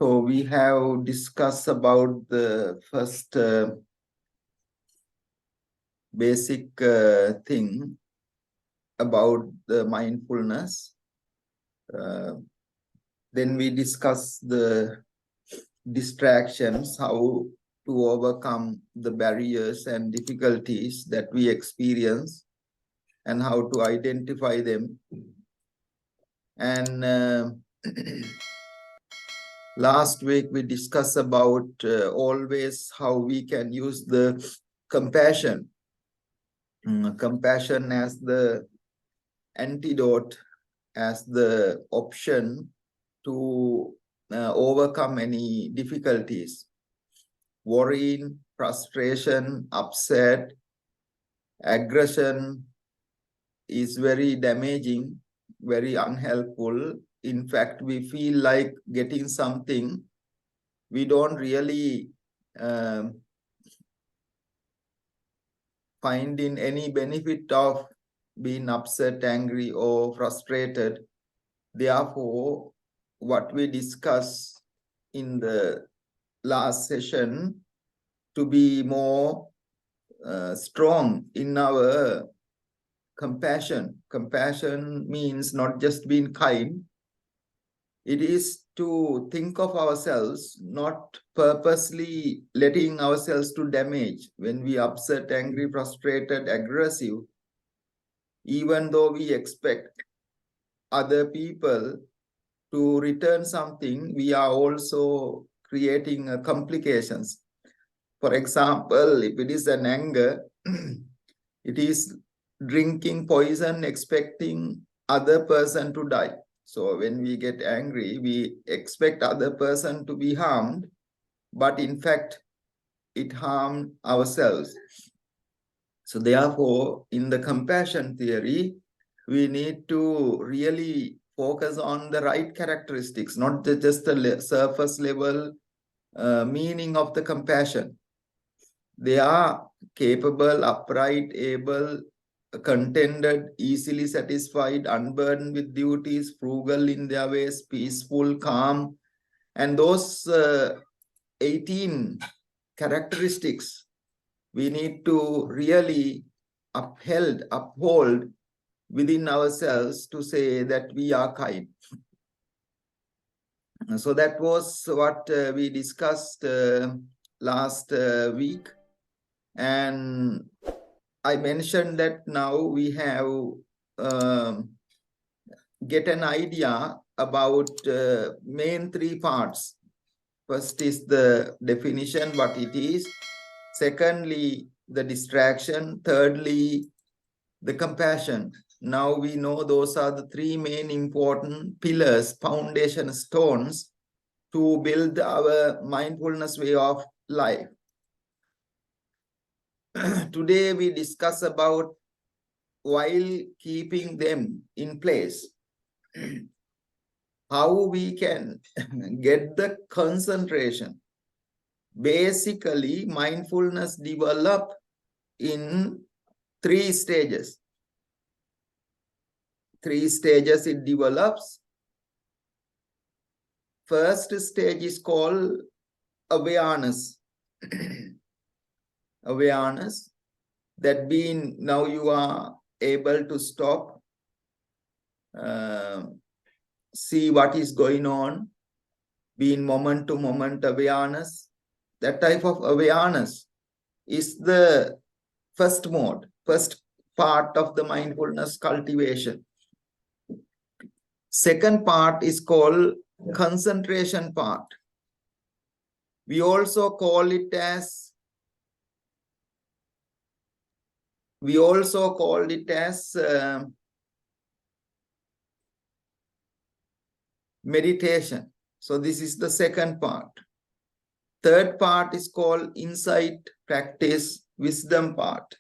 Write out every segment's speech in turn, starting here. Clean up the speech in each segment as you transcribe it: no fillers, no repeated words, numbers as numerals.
So we have discussed about the first basic thing about the mindfulness. Then we discuss the distractions, how to overcome the barriers and difficulties that we experience and how to identify them. And last week we discussed about always how we can use the compassion. Compassion as the antidote, as the option to overcome any difficulties. Worrying, frustration, upset, aggression is very damaging, very unhelpful. In fact, we feel like getting something. We don't really finding any benefit of being upset, angry, or frustrated. Therefore, what we discussed in the last session, to be more strong in our compassion. Compassion means not just being kind. It is to think of ourselves, not purposely letting ourselves to damage when we upset, angry, frustrated, aggressive. Even though we expect other people to return something, we are also creating complications. For example, if it is an anger, it is drinking poison, expecting other person to die. So when we get angry, we expect other person to be harmed, but in fact, it harmed ourselves. So therefore, in the compassion theory, we need to really focus on the right characteristics, not just the surface level meaning of the compassion. They are capable, upright, able, contented, easily satisfied, unburdened with duties, frugal in their ways, peaceful, calm. And those 18 characteristics we need to really uphold within ourselves to say that we are kind. So that was what we discussed last week. And I mentioned that now we have get an idea about main three parts. First is the definition, what it is. Secondly, the distraction. Thirdly, the compassion. Now we know those are the three main important pillars, foundation stones to build our mindfulness way of life. Today we discuss about while keeping them in place, how we can get the concentration. Basically, mindfulness develops in 3 stages. 3 stages it develops. First stage is called awareness. Awareness, that being now you are able to stop, see what is going on, being moment to moment awareness. That type of awareness is the first mode, first part of the mindfulness cultivation. Second part is called concentration part. We also call it as meditation. So this is the second part. Third part is called insight, practice, wisdom part.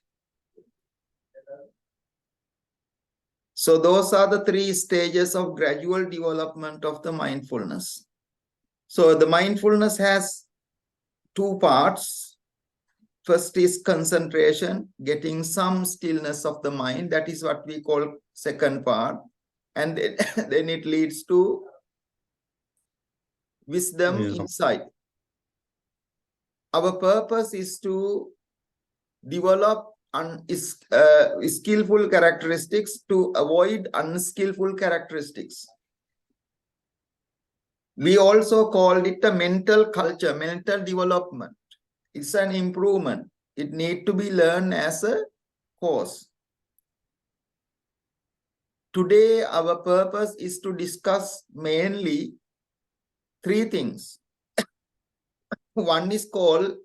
So those are the 3 stages of gradual development of the mindfulness. So the mindfulness has 2 parts. First is concentration, getting some stillness of the mind. That is what we call second part. And then it leads to wisdom, insight. Our purpose is to develop skillful characteristics to avoid unskillful characteristics. We also called it a mental culture, mental development. It's an improvement. It needs to be learned as a course. Today, our purpose is to discuss mainly three things. One is called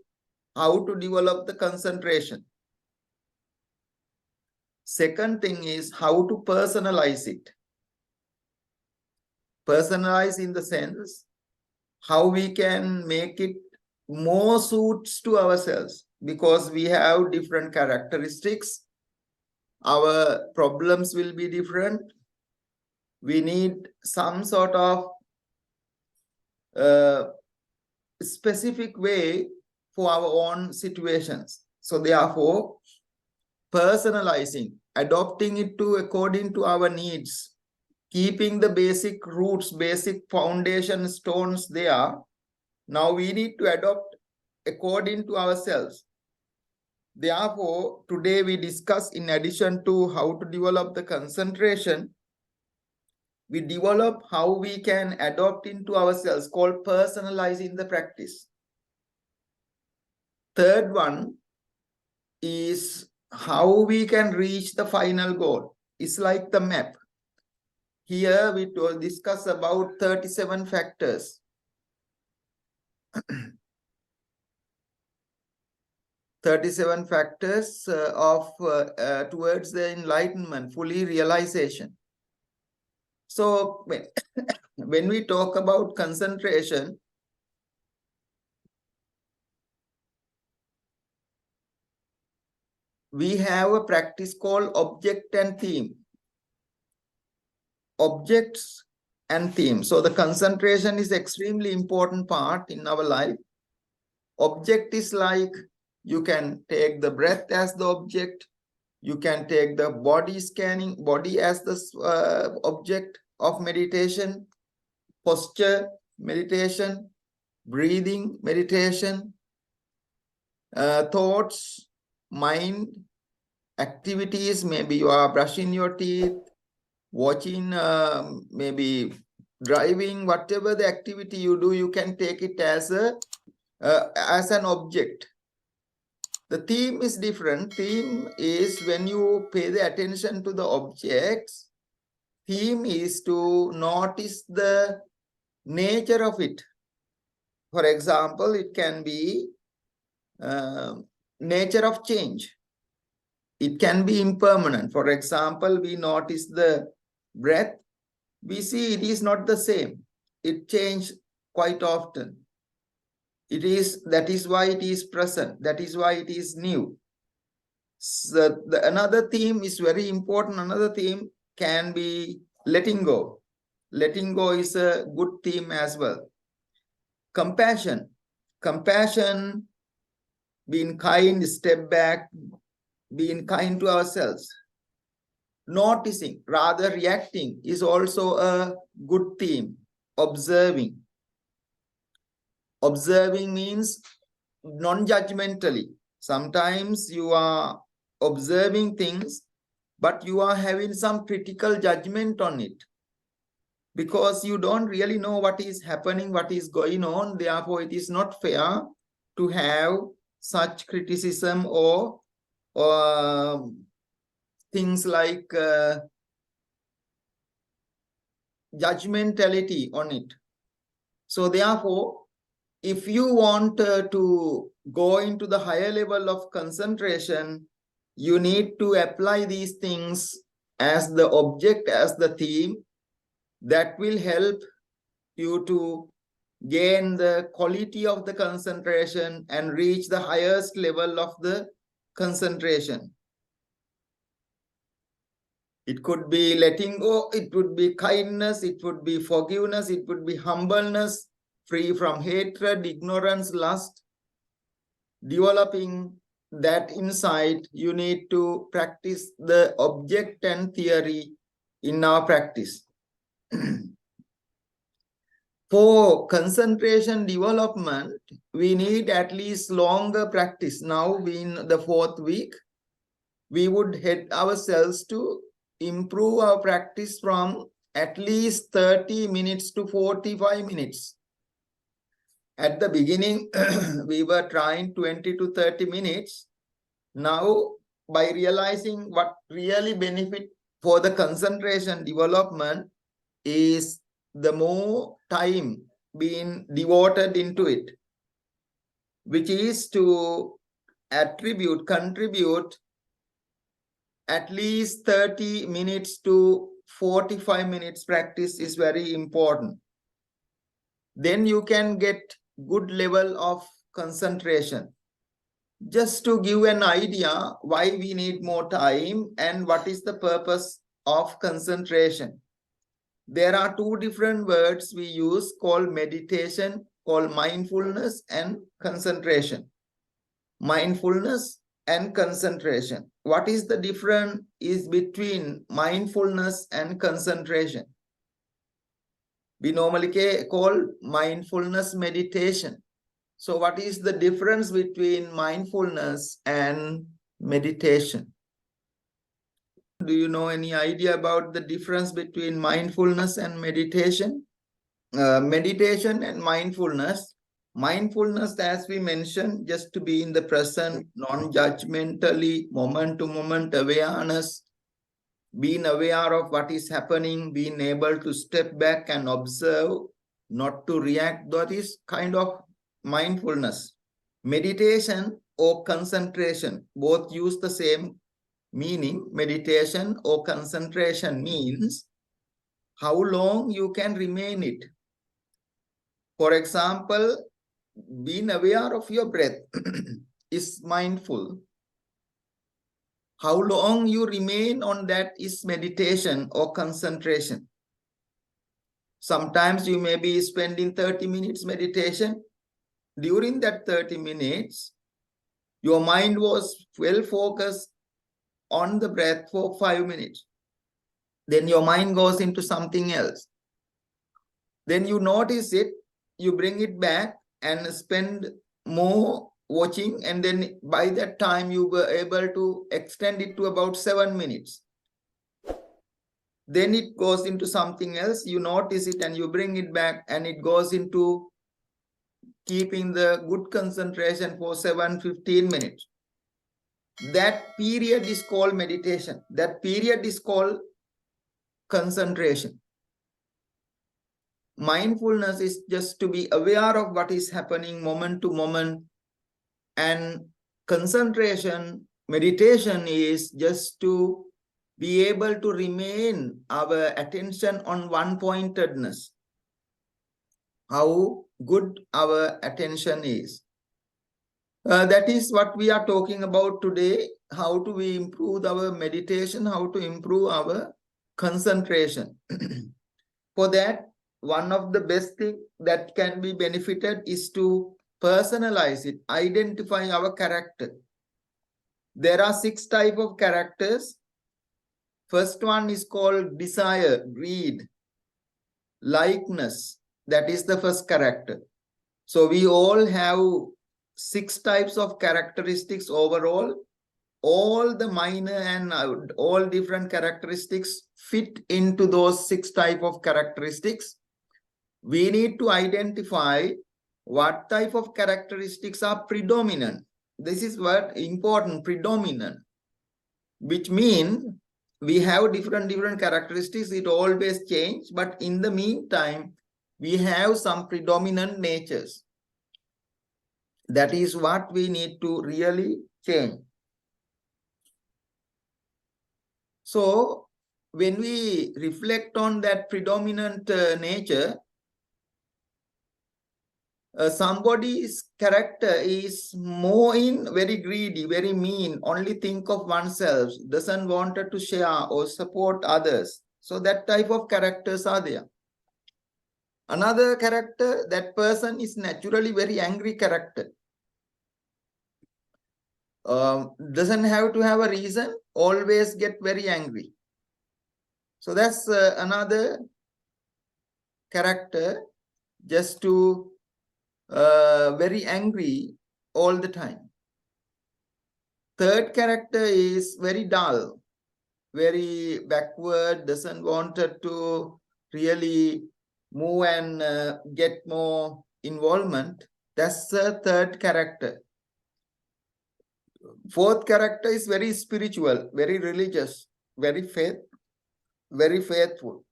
how to develop the concentration. Second thing is how to personalize it. Personalize in the sense how we can make it more suits to ourselves, because we have different characteristics. Our problems will be different. We need some sort of specific way for our own situations. So therefore, personalizing, adopting it to according to our needs, keeping the basic roots, basic foundation stones there. Now we need to adopt according to ourselves. Therefore, today we discuss, in addition to how to develop the concentration, we develop how we can adopt into ourselves, called personalizing the practice. Third one is how we can reach the final goal. It's like the map. Here we discuss about 37 factors. 37 factors towards the enlightenment, fully realization. So when we talk about concentration, we have a practice called object and theme. Objects and theme. So the concentration is extremely important part in our life. Object is like, you can take the breath as the object. You can take the body scanning, body as the object of meditation, posture, meditation, breathing, meditation, thoughts, mind, activities. Maybe you are brushing your teeth, watching, maybe driving, whatever the activity you do, you can take it as an object. The theme is different. Theme is when you pay the attention to the objects. Theme is to notice the nature of it. For example, it can be nature of change. It can be impermanent. For example, we notice the breath. We see it is not the same. It changes quite often. That is why it is present. That is why it is new. So another theme is very important. Another theme can be letting go. Letting go is a good theme as well. Compassion. Compassion, being kind, step back, being kind to ourselves. Noticing, rather reacting, is also a good theme. Observing. Observing means non-judgmentally. Sometimes you are observing things, but you are having some critical judgment on it, because you don't really know what is happening, what is going on. Therefore, it is not fair to have such criticism or things like judgmentality on it. So therefore, if you want to go into the higher level of concentration, you need to apply these things as the object, as the theme. That will help you to gain the quality of the concentration and reach the highest level of the concentration. It could be letting go, it would be kindness, it would be forgiveness, it would be humbleness, free from hatred, ignorance, lust. Developing that insight, you need to practice the object and theory in our practice. For concentration development, we need at least longer practice. Now, in the 4th week, we would head ourselves to improve our practice from at least 30 minutes to 45 minutes. At the beginning, we were trying 20 to 30 minutes. Now, by realizing what really benefit for the concentration development is the more time being devoted into it, which is to contribute at least 30 minutes to 45 minutes practice is very important. Then you can get good level of concentration. Just to give an idea why we need more time and what is the purpose of concentration. There are 2 different words we use called meditation, called mindfulness and concentration. Mindfulness and concentration. What is the difference is between mindfulness and concentration? We normally call mindfulness meditation. So what is the difference between mindfulness and meditation? Do you know any idea about the difference between mindfulness and meditation? Meditation and mindfulness. Mindfulness, as we mentioned, just to be in the present, non-judgmentally, moment-to-moment awareness, being aware of what is happening, being able to step back and observe, not to react. That is kind of mindfulness. Meditation or concentration, both use the same meaning. Meditation or concentration means how long you can remain it. For example, being aware of your breath is mindful. How long you remain on that is meditation or concentration. Sometimes you may be spending 30 minutes meditation. During that 30 minutes, your mind was well focused on the breath for 5 minutes. Then your mind goes into something else. Then you notice it, you bring it back and spend more watching, and then by that time you were able to extend it to about 7 minutes. Then it goes into something else, you notice it and you bring it back, and it goes into keeping the good concentration for 7-15 minutes. That period is called meditation. That period is called concentration. Mindfulness is just to be aware of what is happening moment to moment, and concentration, meditation is just to be able to remain our attention on one-pointedness. How good our attention is. That is what we are talking about today. How do we improve our meditation? How to improve our concentration? For that, one of the best things that can be benefited is to personalize it, identify our character. There are 6 types of characters. First one is called desire, greed, likeness. That is the first character. So we all have 6 types of characteristics overall. All the minor and all different characteristics fit into those 6 types of characteristics. We need to identify what type of characteristics are predominant. This is what important, predominant, which means we have different characteristics. It always changes, but in the meantime, we have some predominant natures. That is what we need to really change. So when we reflect on that predominant nature, somebody's character is more in very greedy, very mean, only think of oneself, doesn't want to share or support others. So that type of characters are there. Another character, that person is naturally very angry character. Doesn't have to have a reason, always get very angry. So that's another character. just to very angry all the time. Third character is very dull, very backward, doesn't want to really move and get more involvement. That's the third character. Fourth character is very spiritual, very religious, very faithful.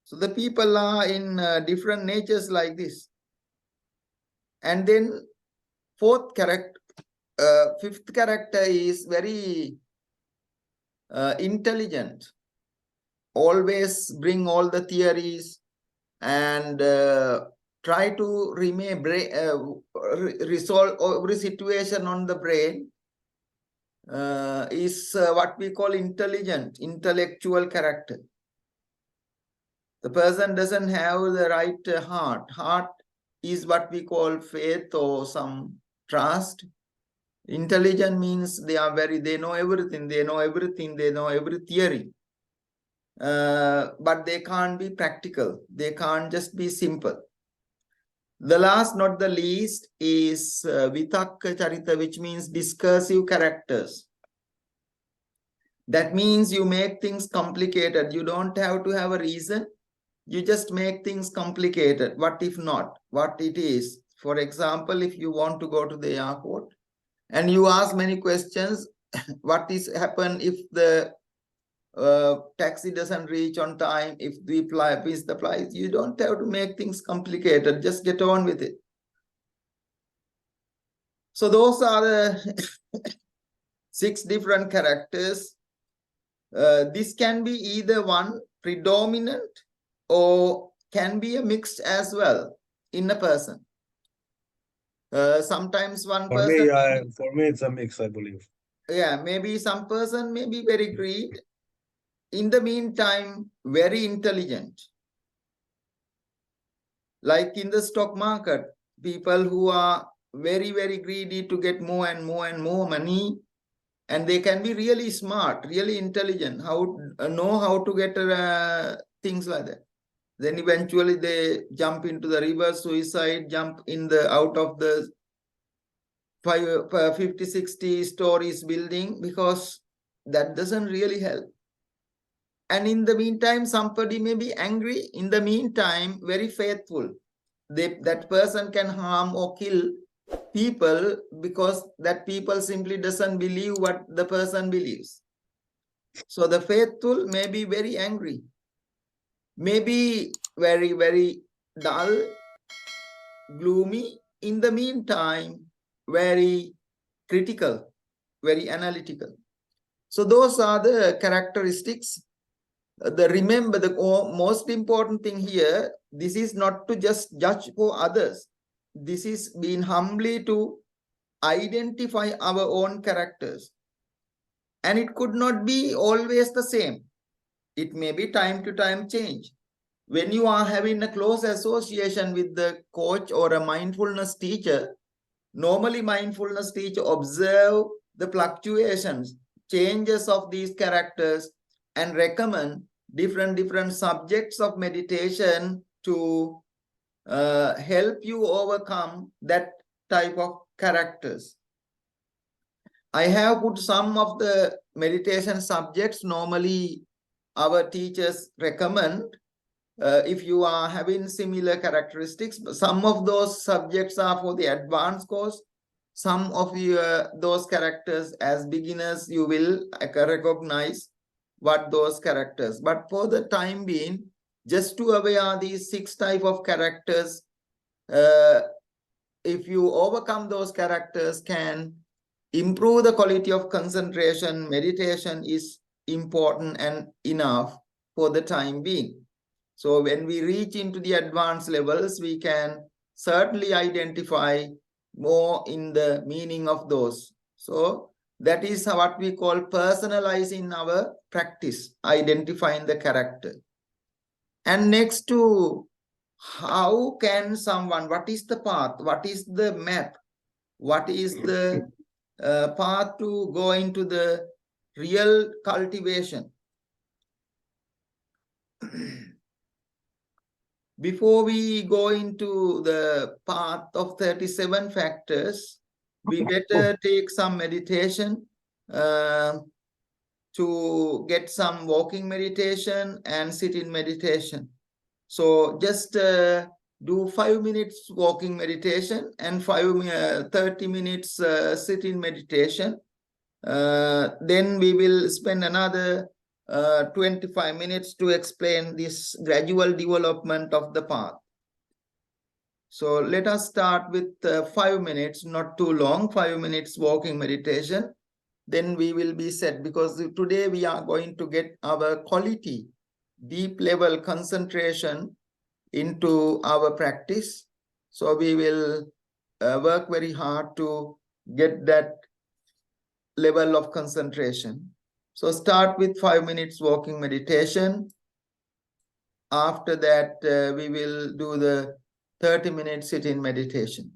So the people are in different natures like this. And then fifth character is very intelligent, always bring all the theories and try to resolve every situation on the brain, is what we call intellectual character. The person doesn't have the right heart. Heart is what we call faith or some trust. Intelligent means they know everything, they know every theory. But they can't be practical. They can't just be simple. The last, not the least, is Vitakka Charita, which means discursive characters. That means you make things complicated. You don't have to have a reason. You just make things complicated. What if not? What it is? For example, if you want to go to the airport and you ask many questions, what is happen if the taxi doesn't reach on time, if we miss the flight? You don't have to make things complicated. Just get on with it. So those are the 6 different characters. This can be either one predominant or can be a mixed as well in a person. Sometimes one person... For me, it's a mix, I believe. Yeah, maybe some person may be very greedy. In the meantime, very intelligent. Like in the stock market, people who are very, very greedy to get more and more and more money, and they can be really smart, really intelligent, know how to get things like that. Then eventually they jump into the river, suicide, jump out of the 50, 60 stories building, because that doesn't really help. And in the meantime, somebody may be angry. In the meantime, very faithful. That person can harm or kill people because that people simply doesn't believe what the person believes. So the faithful may be very angry, may be very, very dull, gloomy. In the meantime, very critical, very analytical. So those are the characteristics. Remember, the most important thing here, this is not to just judge for others. This is being humbly to identify our own characters. And it could not be always the same. It may be time to time change. When you are having a close association with the coach or a mindfulness teacher, normally mindfulness teacher observe the fluctuations, changes of these characters, and recommend different subjects of meditation to help you overcome that type of characters. I have put some of the meditation subjects normally our teachers recommend. If you are having similar characteristics, some of those subjects are for the advanced course. Some of those characters, as beginners, you will recognize what those characters. But for the time being, just to aware these 6 type of characters, if you overcome those characters, can improve the quality of concentration. Meditation is important and enough for the time being. So when we reach into the advanced levels, we can certainly identify more in the meaning of those. So that is what we call personalizing our practice, identifying the character. And next to how can someone, what is the path, what is the map, what is the path to go into the real cultivation? Before we go into the path of 37 factors, we better take some meditation to get some walking meditation and sit-in meditation. So just do 5 minutes walking meditation and 30 minutes sit-in meditation. Then we will spend another 25 minutes to explain this gradual development of the path. So let us start with 5 minutes, not too long, 5 minutes walking meditation. Then we will be set, because today we are going to get our quality, deep level concentration into our practice. So we will work very hard to get that level of concentration. So start with 5 minutes walking meditation. After that, we will do the 30-minute sit-in meditation.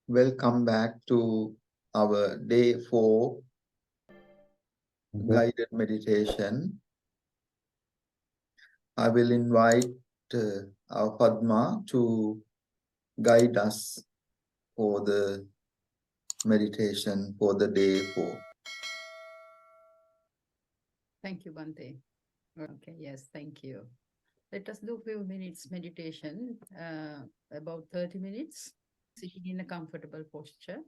Welcome back to our day 4 guided meditation. I will invite our Padma to guide us for the meditation for the day 4. Thank you, Bhante. Okay, yes, thank you. Let us do a few minutes meditation, about 30 minutes, sitting in a comfortable posture.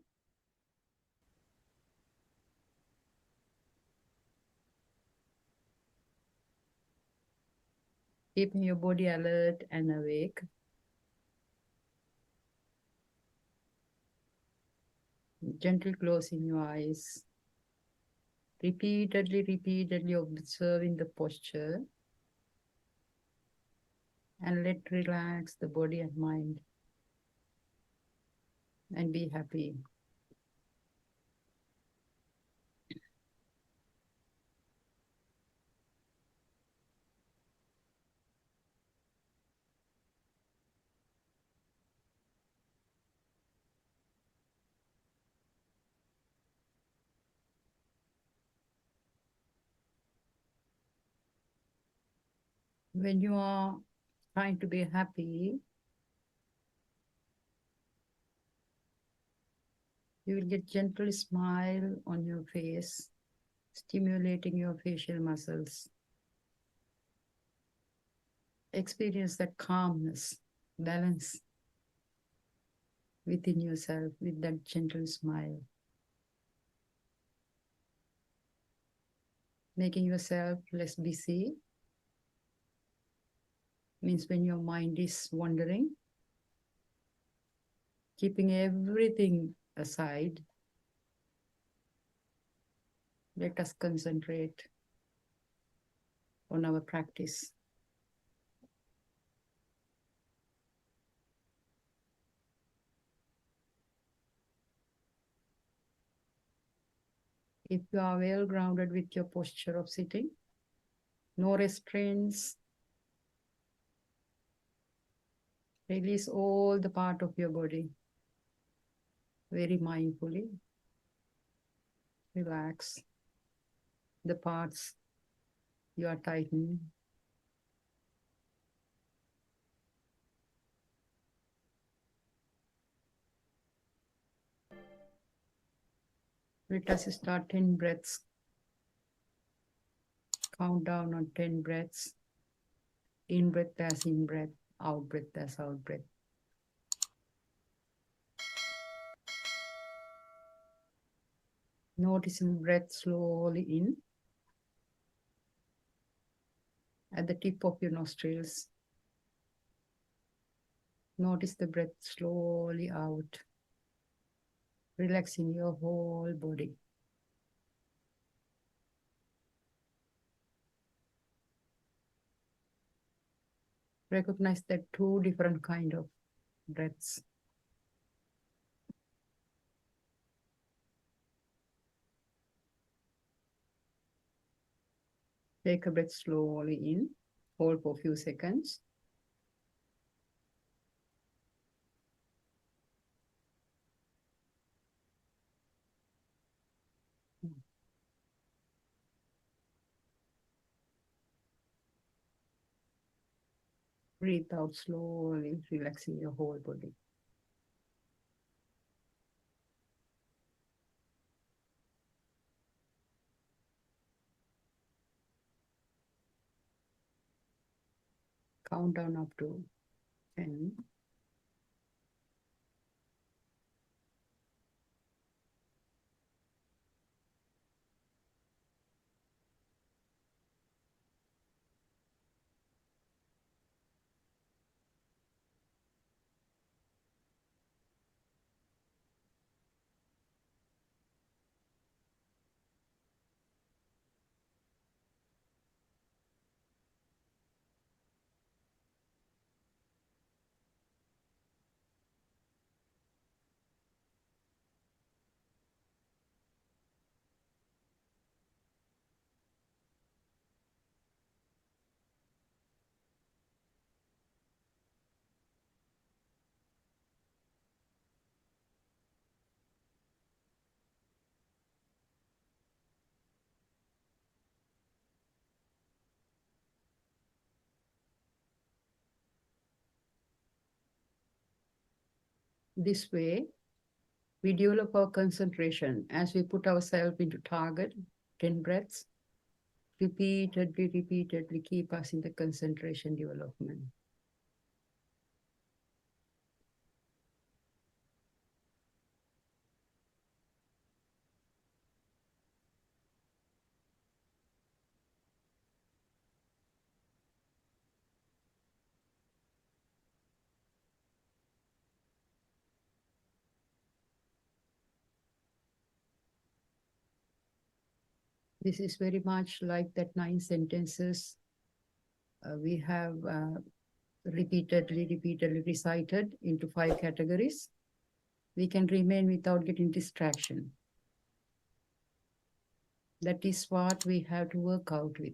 Keeping your body alert and awake. Gently closing your eyes. Repeatedly observing the posture. And let relax the body and mind. And be happy. When you are trying to be happy, you will get gentle smile on your face, stimulating your facial muscles. Experience that calmness, balance within yourself with that gentle smile. Making yourself less busy means when your mind is wandering, keeping everything aside, let us concentrate on our practice. If you are well grounded with your posture of sitting, no restraints, release all the part of your body very mindfully. Relax the parts you are tightening. Let us start 10 breaths. Count down on 10 breaths. In breath as in breath, out breath as out breath. Noticing breath slowly in at the tip of your nostrils. Notice the breath slowly out, relaxing your whole body. Recognize that two different kind of breaths. Take a breath slowly in, hold for a few seconds. Breathe out slowly, relaxing your whole body. Count down up to 10. This way, we develop our concentration as we put ourselves into target, 10 breaths. Repeatedly keep us in the concentration development. This is very much like that 9 sentences we have repeatedly recited into 5 categories. We can remain without getting distraction. That is what we have to work out with.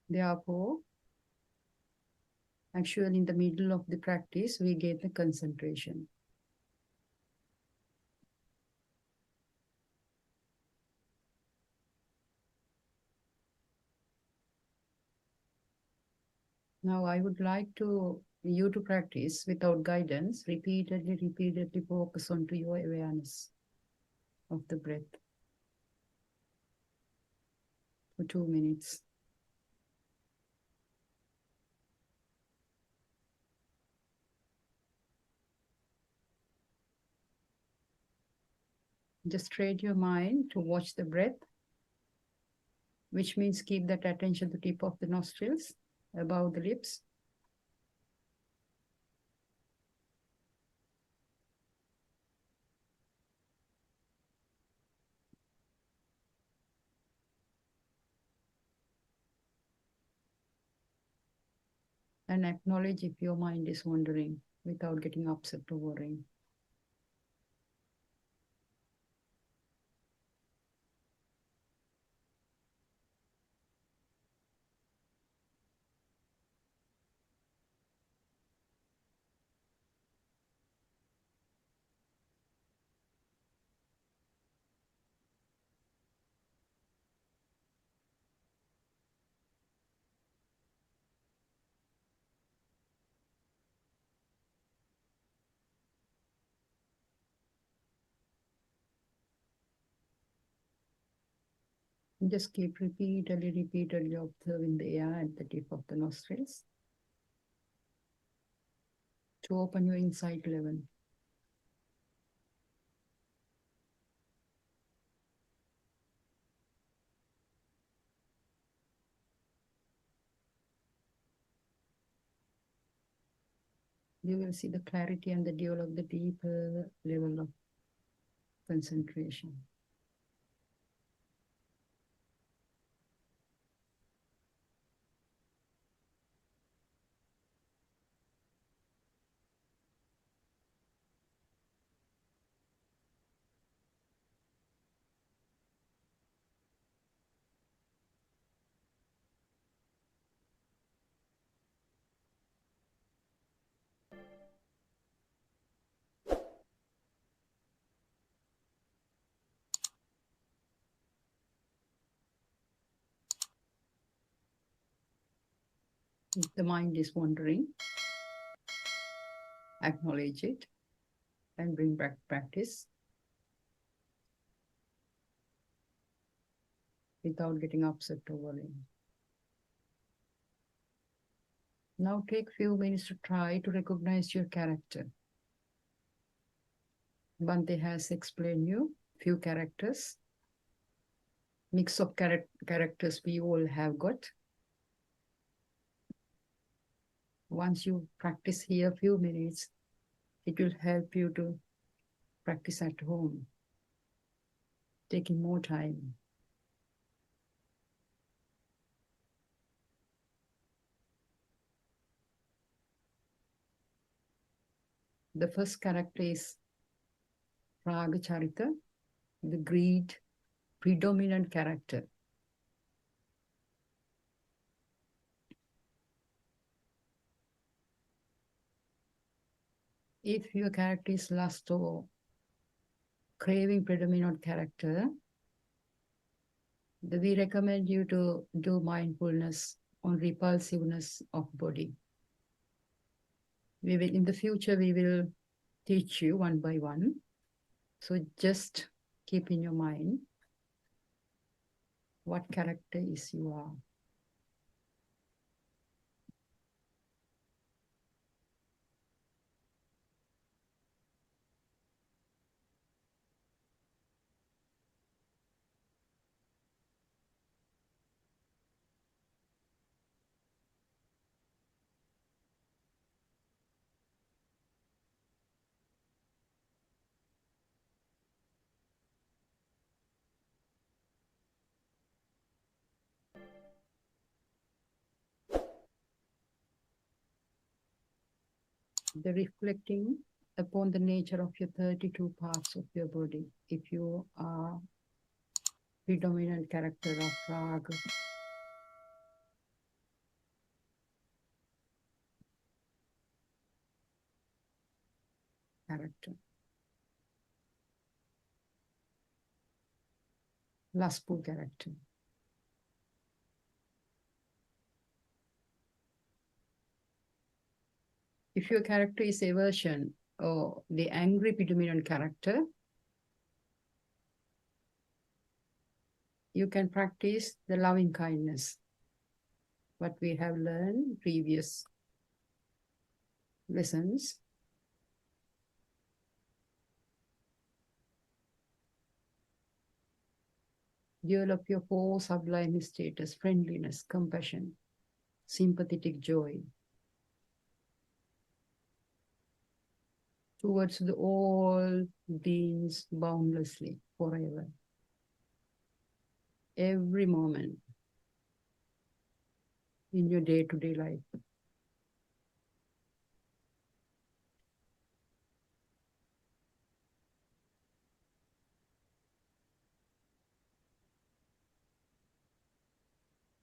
Therefore, actually in the middle of the practice, we get the concentration. Now I would like you to practice without guidance, repeatedly focus onto your awareness of the breath for 2 minutes. Just train your mind to watch the breath, which means keep that attention to the tip of the nostrils, above the lips. And acknowledge if your mind is wandering without getting upset or worrying. Just keep repeatedly observing the air at the tip of the nostrils to open your insight level. You will see the clarity and the develop the deeper level of concentration. If the mind is wandering, acknowledge it and bring back practice without getting upset over it. Now take few minutes to try to recognize your character. Bhante has explained you few characters, mix of characters we all have got. Once you practice here a few minutes, it will help you to practice at home, taking more time. The first character is Raga Charita, the greed, predominant character. If your character is lust or craving predominant character, we recommend you to do mindfulness on repulsiveness of body. We will, in the future, we will teach you one by one. So just keep in your mind what character is you are. The reflecting upon the nature of your 32 parts of your body. If you are predominant character of raga, character, lustful character. If your character is aversion or the angry predominant character, you can practice the loving kindness, what we have learned previous lessons. Develop your four sublime status: friendliness, compassion, sympathetic joy, towards the all beings boundlessly, forever. Every moment in your day-to-day life.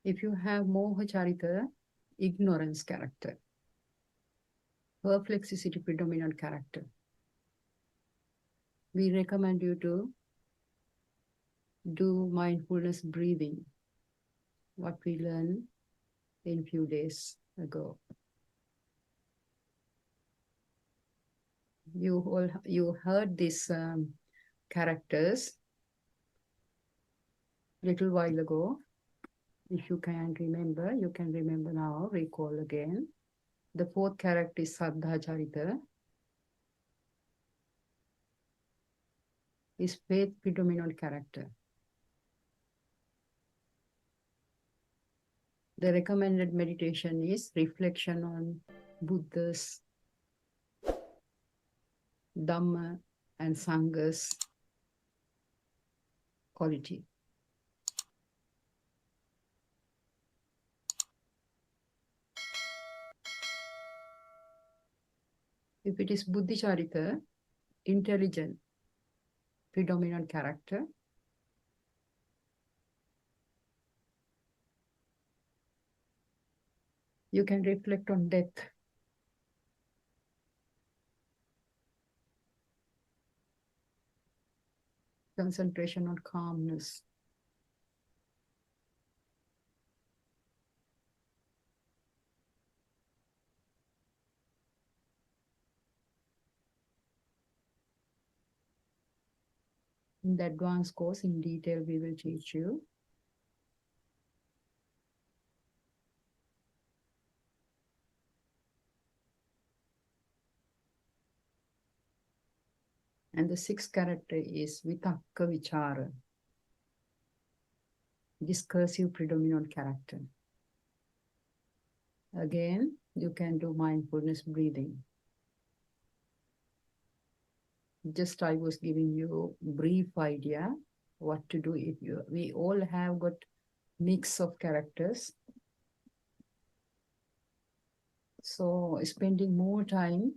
If you have moha charita, ignorance character, perplexity predominant character, we recommend you to do mindfulness breathing, what we learned in few days ago. You heard these characters little while ago. If you can remember now, recall again. The fourth character is Saddha Charita, is faith predominant character. The recommended meditation is reflection on Buddha's, Dhamma, and Sangha's quality. If it is Buddhicharita, intelligent, predominant character, you can reflect on death. Concentration on calmness. In the advanced course, in detail, we will teach you. And the sixth character is Vitakka Vichara, discursive predominant character. Again, you can do mindfulness breathing. Just I was giving you brief idea what to do if you, we all have got mix of characters. So spending more time,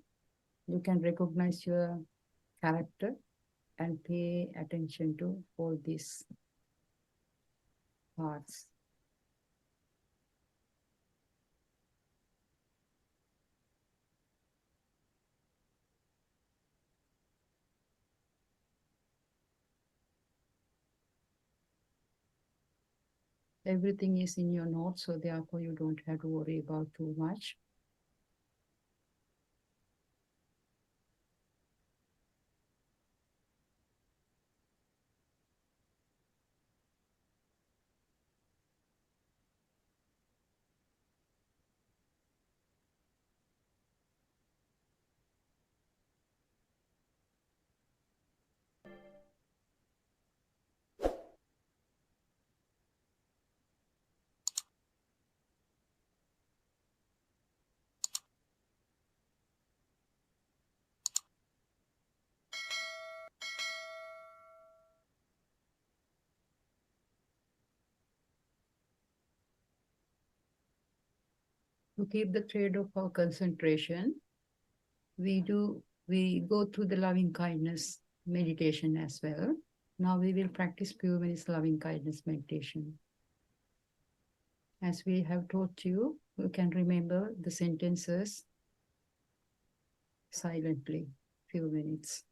you can recognize your character and pay attention to all these parts. Everything is in your notes, so therefore you don't have to worry about too much. To keep the thread of our concentration, we go through the loving kindness meditation as well. Now we will practice few minutes loving kindness meditation. As we have taught you, you can remember the sentences silently, few minutes.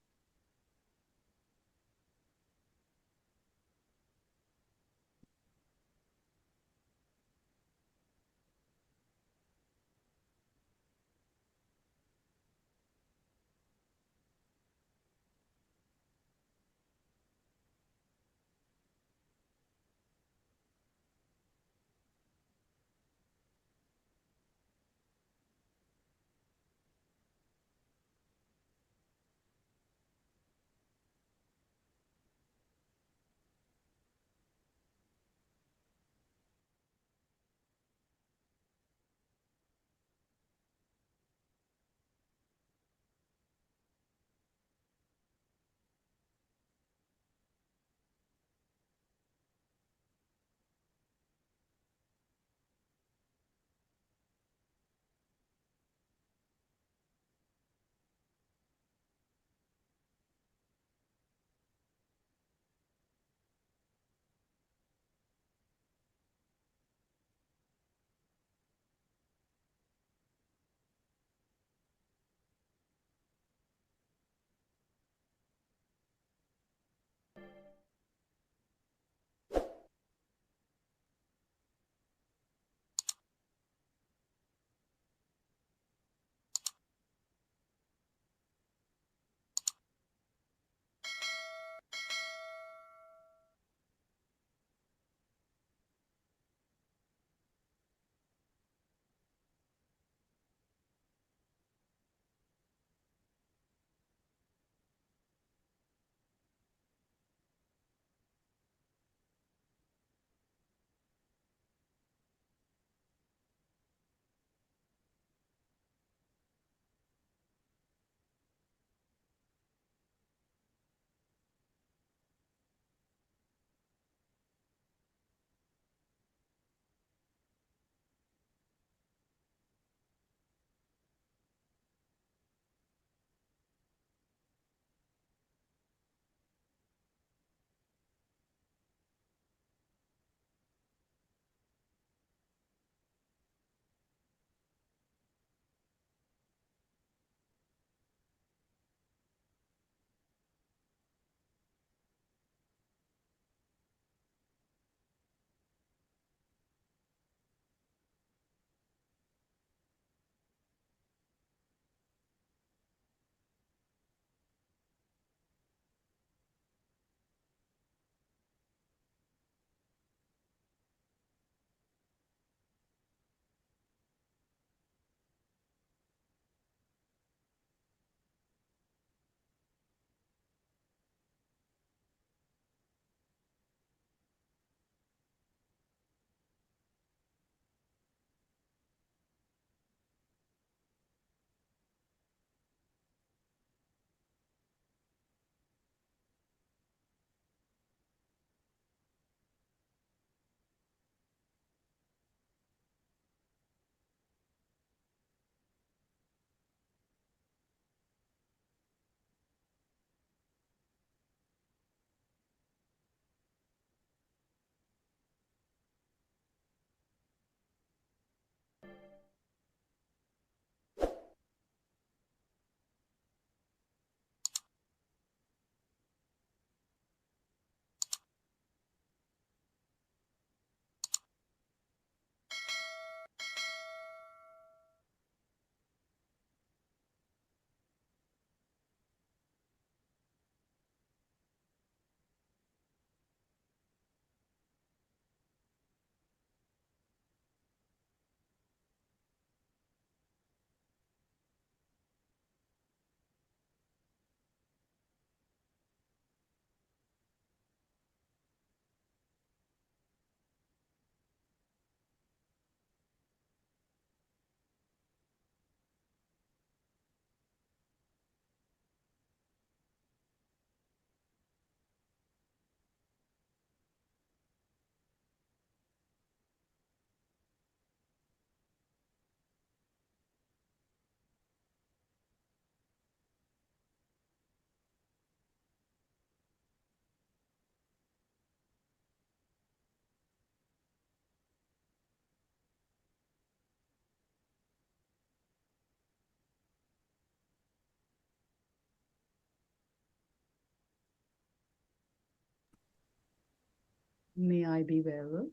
May I be well.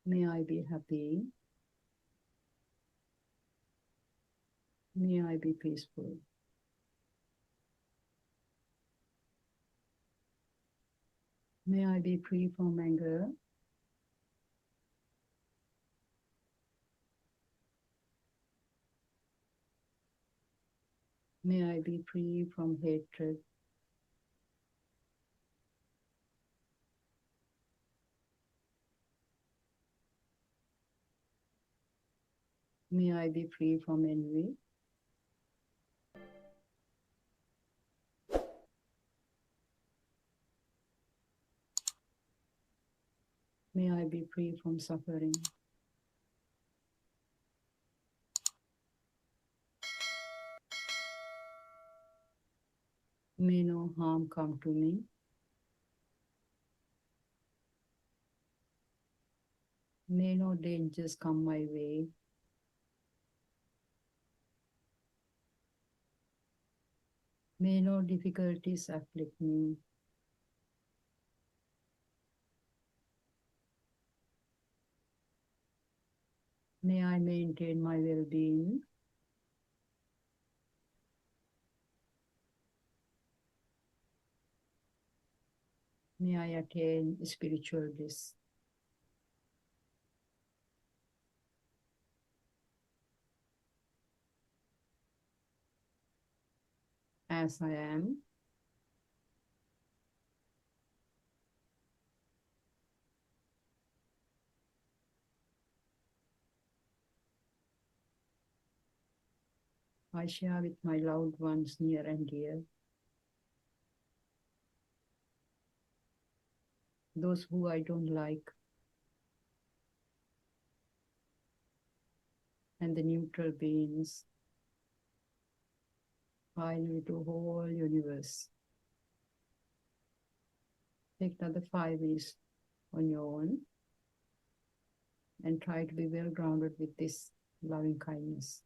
May I be happy. May I be peaceful. May I be free from anger. May I be free from hatred. May I be free from envy. May I be free from suffering. May no harm come to me. May no dangers come my way. May no difficulties afflict me. May I maintain my well-being. May I attain spiritual bliss. As I am, I share with my loved ones near and dear, those who I don't like, and the neutral beings, finally to whole universe. Take another 5 weeks on your own and try to be well grounded with this loving kindness.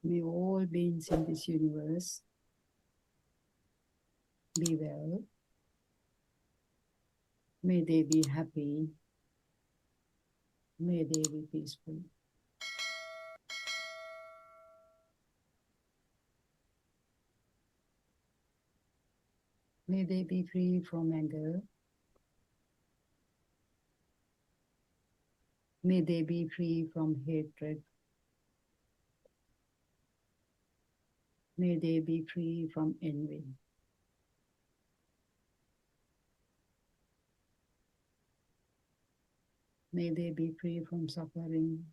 May all beings in this universe be well. May they be happy. May they be peaceful. May they be free from anger. May they be free from hatred. May they be free from envy. May they be free from suffering.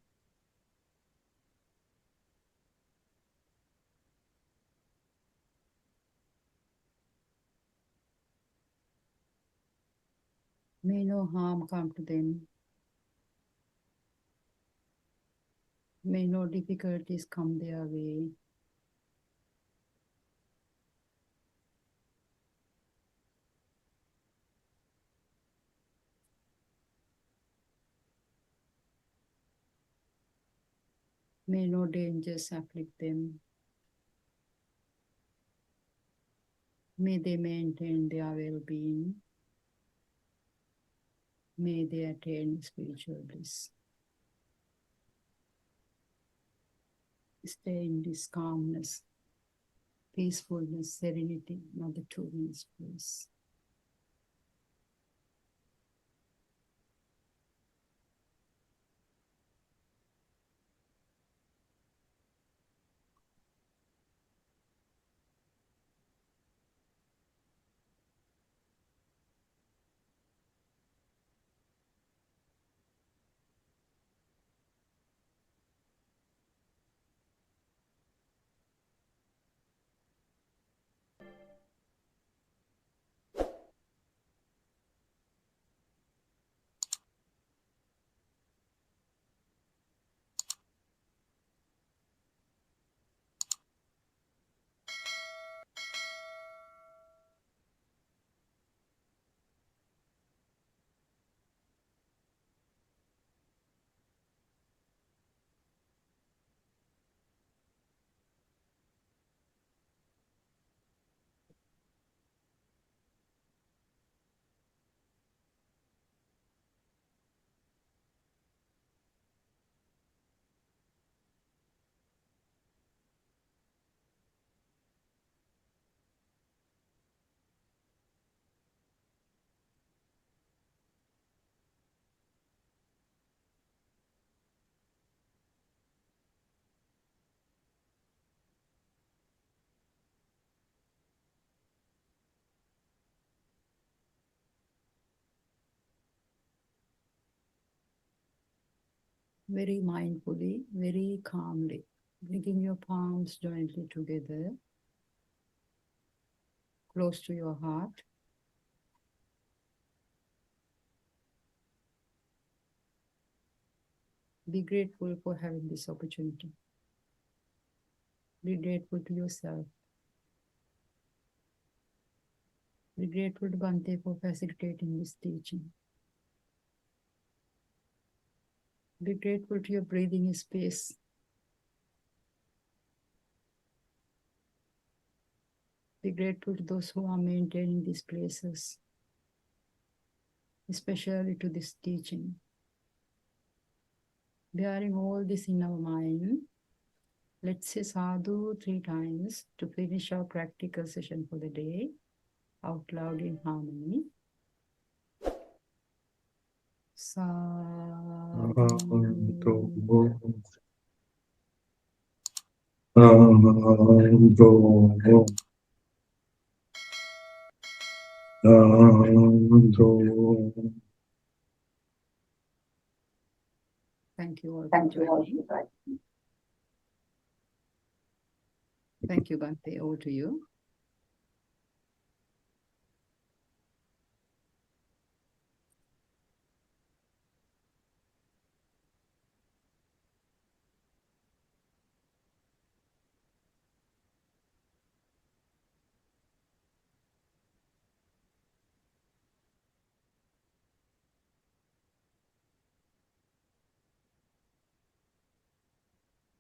May no harm come to them. May no difficulties come their way. May no dangers afflict them. May they maintain their well-being. May they attain spiritual bliss. Stay in this calmness, peacefulness, serenity. Another 2 minutes, please. Very mindfully, very calmly, bringing your palms jointly together, close to your heart. Be grateful for having this opportunity. Be grateful to yourself. Be grateful to Bhante for facilitating this teaching. Be grateful to your breathing space. Be grateful to those who are maintaining these places, especially to this teaching. Bearing all this in our mind, let's say sadhu 3 times to finish our practical session for the day, out loud in harmony. Thank you all for joining. Thank you, Bhante. Over to you.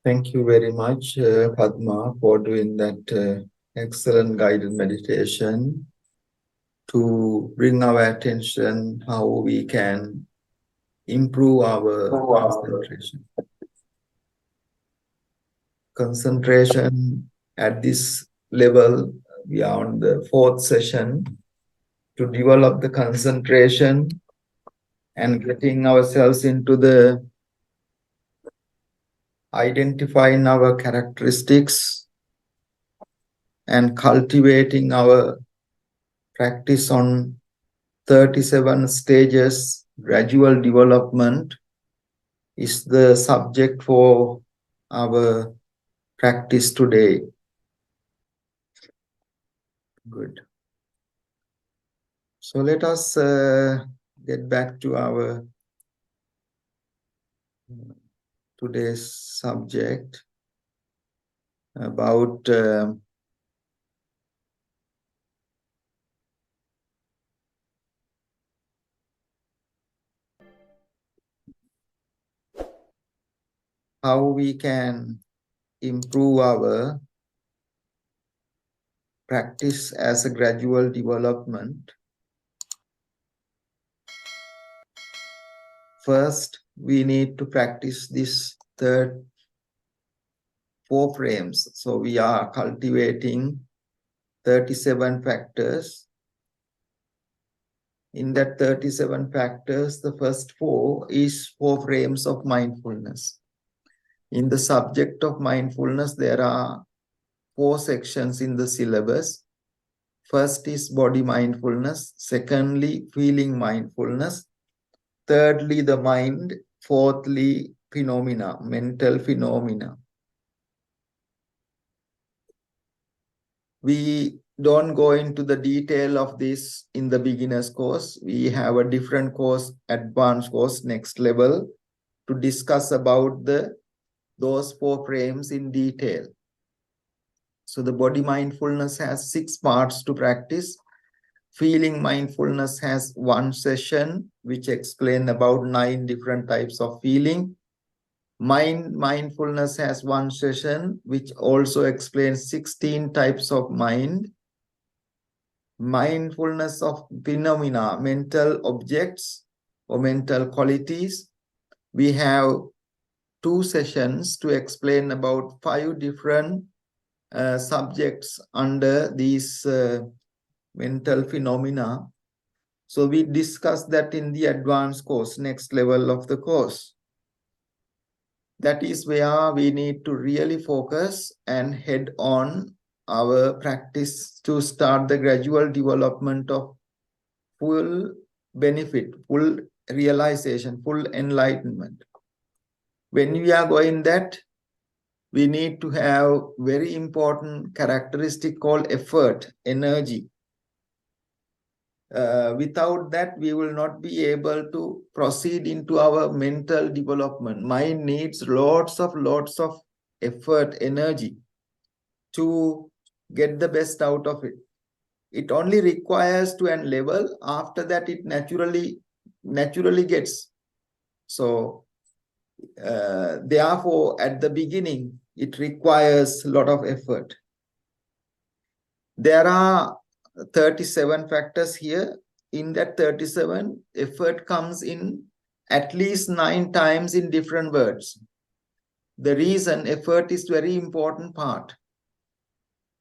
Thank you very much, Padma, for doing that excellent guided meditation to bring our attention how we can improve our concentration. Concentration at this level, we are on the fourth session to develop the concentration and getting ourselves into the identifying our characteristics and cultivating our practice on 37 stages gradual development is the subject for our practice today. Good. So let us get back to our today's subject about how we can improve our practice as a gradual development. First, we need to practice this four frames. So we are cultivating 37 factors. In that 37 factors, the first four is 4 frames of mindfulness. In the subject of mindfulness, there are 4 sections in the syllabus. First is body mindfulness. Secondly, feeling mindfulness. Thirdly, the mind. Fourthly, phenomena, mental phenomena. We don't go into the detail of this in the beginner's course. We have a different course, advanced course, next level, to discuss about those 4 frames in detail. So the body mindfulness has 6 parts to practice. Feeling mindfulness has 1 session, which explains about 9 different types of feeling. Mind mindfulness has 1 session, which also explains 16 types of mind. Mindfulness of phenomena, mental objects or mental qualities. We have 2 sessions to explain about 5 different subjects under these mental phenomena. So we discussed that in the advanced course, next level of the course. That is where we need to really focus and head on our practice to start the gradual development of full benefit, full realization, full enlightenment. When we are going that, we need to have very important characteristic called effort, energy. Without that, we will not be able to proceed into our mental development. Mind needs lots of effort, energy to get the best out of it. It only requires to an level. After that, it naturally gets. So therefore, at the beginning, it requires a lot of effort. There are 37 factors here. In that 37, effort comes in at least 9 times in different words. The reason effort is very important part.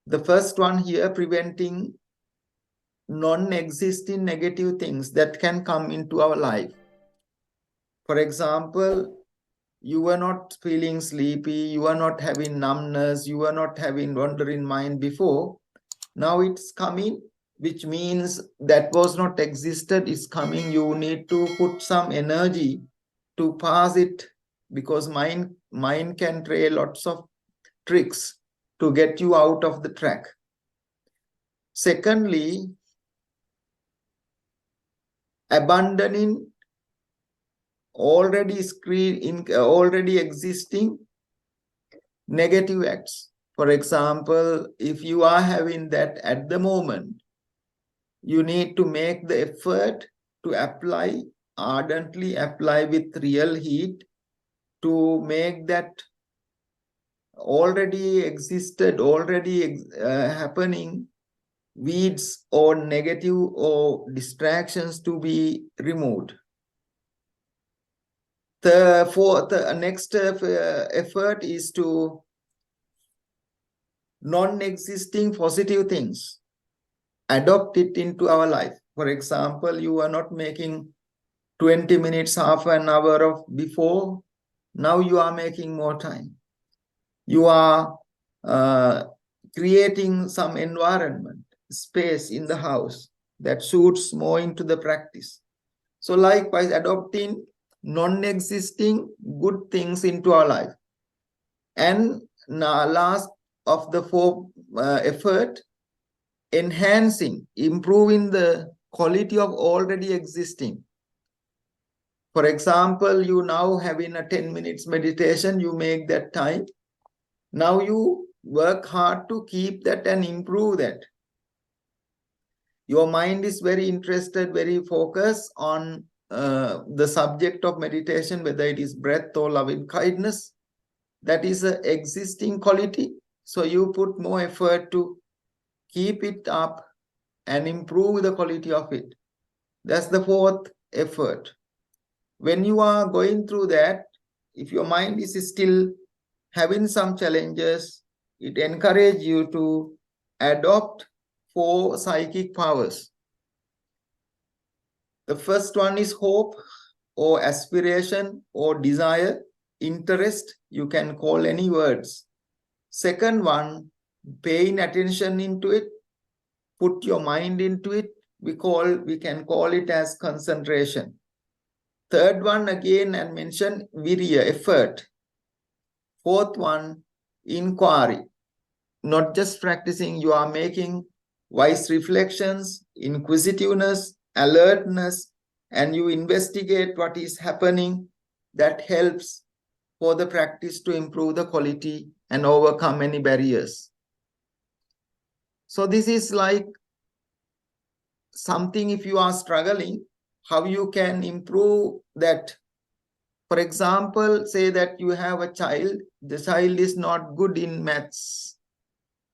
The first one here, preventing non-existing negative things that can come into our life. For example, you were not feeling sleepy, you are not having numbness, you are not having wandering mind before. Now it's coming, which means that was not existed, is coming. You need to put some energy to pass it, because mind can try lots of tricks to get you out of the track. Secondly, abandoning already existing negative acts. For example, if you are having that at the moment, you need to make the effort to apply, ardently apply with real heat to make that already existed, already happening weeds or negative or distractions to be removed. The next effort is to non-existing positive things, adopt it into our life. For example, you are not making 20 minutes, half an hour of before. Now you are making more time. You are creating some environment, space in the house that suits more into the practice. So likewise, adopting non-existing good things into our life. And last of the four effort, enhancing, improving the quality of already existing. For example, you now having a 10 minutes meditation, you make that time. Now you work hard to keep that and improve that. Your mind is very interested, very focused on the subject of meditation, whether it is breath or loving kindness. That is an existing quality. So you put more effort to keep it up and improve the quality of it. That's the fourth effort. When you are going through that, if your mind is still having some challenges, it encourages you to adopt 4 psychic powers. The first one is hope or aspiration or desire, interest. You can call any words. Second one, paying attention into it, put your mind into it. We can call it as concentration. Third one, again, and mention virya, effort. Fourth one, inquiry. Not just practicing, you are making wise reflections, inquisitiveness, alertness, and you investigate what is happening. That helps for the practice to improve the quality and overcome any barriers. So this is like something, if you are struggling, how you can improve that. For example, say that you have a child, the child is not good in maths.